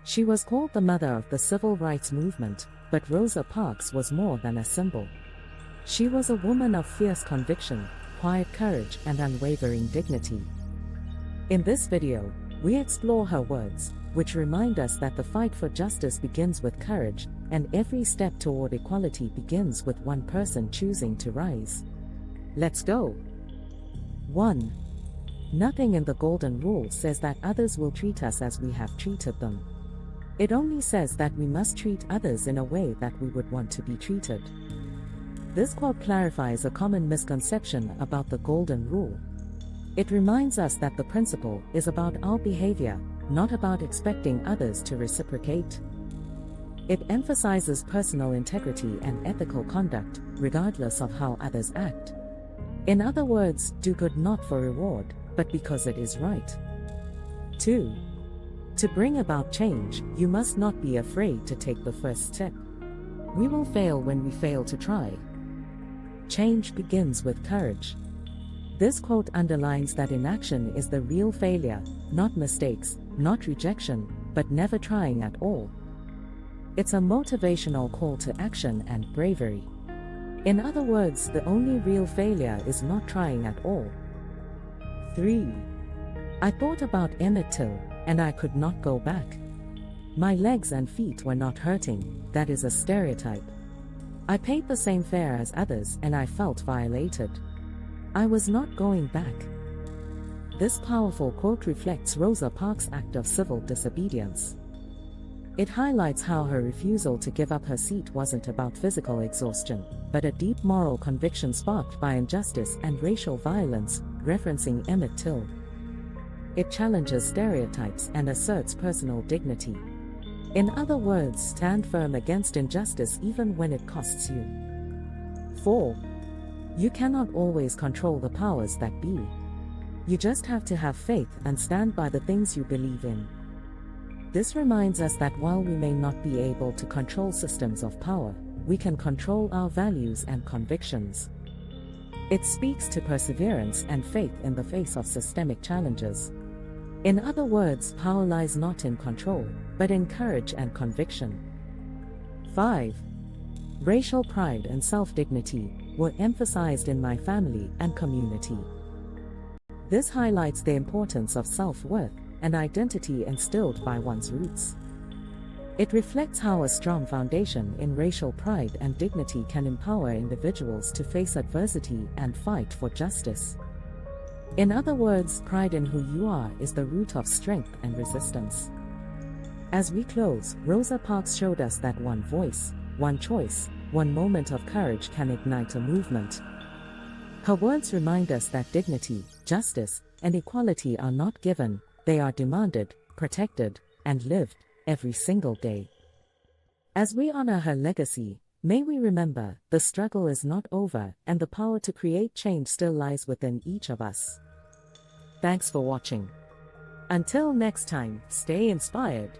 She was called the mother of the civil rights movement, but Rosa Parks was more than a symbol. She was a woman of fierce conviction, quiet courage, and unwavering dignity. In this video, we explore her words, which remind us that the fight for justice begins with courage, and every step toward equality begins with one person choosing to rise. Let's go. 1. Nothing in the Golden Rule says that others will treat us as we have treated them. It only says that we must treat others in a way that we would want to be treated. This quote clarifies a common misconception about the Golden Rule. It reminds us that the principle is about our behavior, not about expecting others to reciprocate. It emphasizes personal integrity and ethical conduct, regardless of how others act. In other words, do good not for reward, but because it is right. 2. To bring about change, you must not be afraid to take the first step. We will fail when we fail to try. Change begins with courage. This quote underlines that inaction is the real failure, not mistakes, not rejection, but never trying at all. It's a motivational call to action and bravery. In other words, the only real failure is not trying at all. 3. I thought about Emmett Till, and I could not go back. My legs and feet were not hurting, that is a stereotype. I paid the same fare as others and I felt violated. I was not going back. This powerful quote reflects Rosa Parks' act of civil disobedience. It highlights how her refusal to give up her seat wasn't about physical exhaustion, but a deep moral conviction sparked by injustice and racial violence, referencing Emmett Till. It challenges stereotypes and asserts personal dignity. In other words, stand firm against injustice even when it costs you. 4. You cannot always control the powers that be. You just have to have faith and stand by the things you believe in. This reminds us that while we may not be able to control systems of power, we can control our values and convictions. It speaks to perseverance and faith in the face of systemic challenges. In other words, power lies not in control, but in courage and conviction. 5. Racial pride and self-dignity were emphasized in my family and community. This highlights the importance of self-worth and identity instilled by one's roots. It reflects how a strong foundation in racial pride and dignity can empower individuals to face adversity and fight for justice. In other words, pride in who you are is the root of strength and resistance. As we close, Rosa Parks showed us that one voice, one choice, one moment of courage can ignite a movement. Her words remind us that dignity, justice, and equality are not given, they are demanded, protected, and lived every single day. As we honor her legacy, may we remember, the struggle is not over, and the power to create change still lies within each of us. Thanks for watching. Until next time, stay inspired.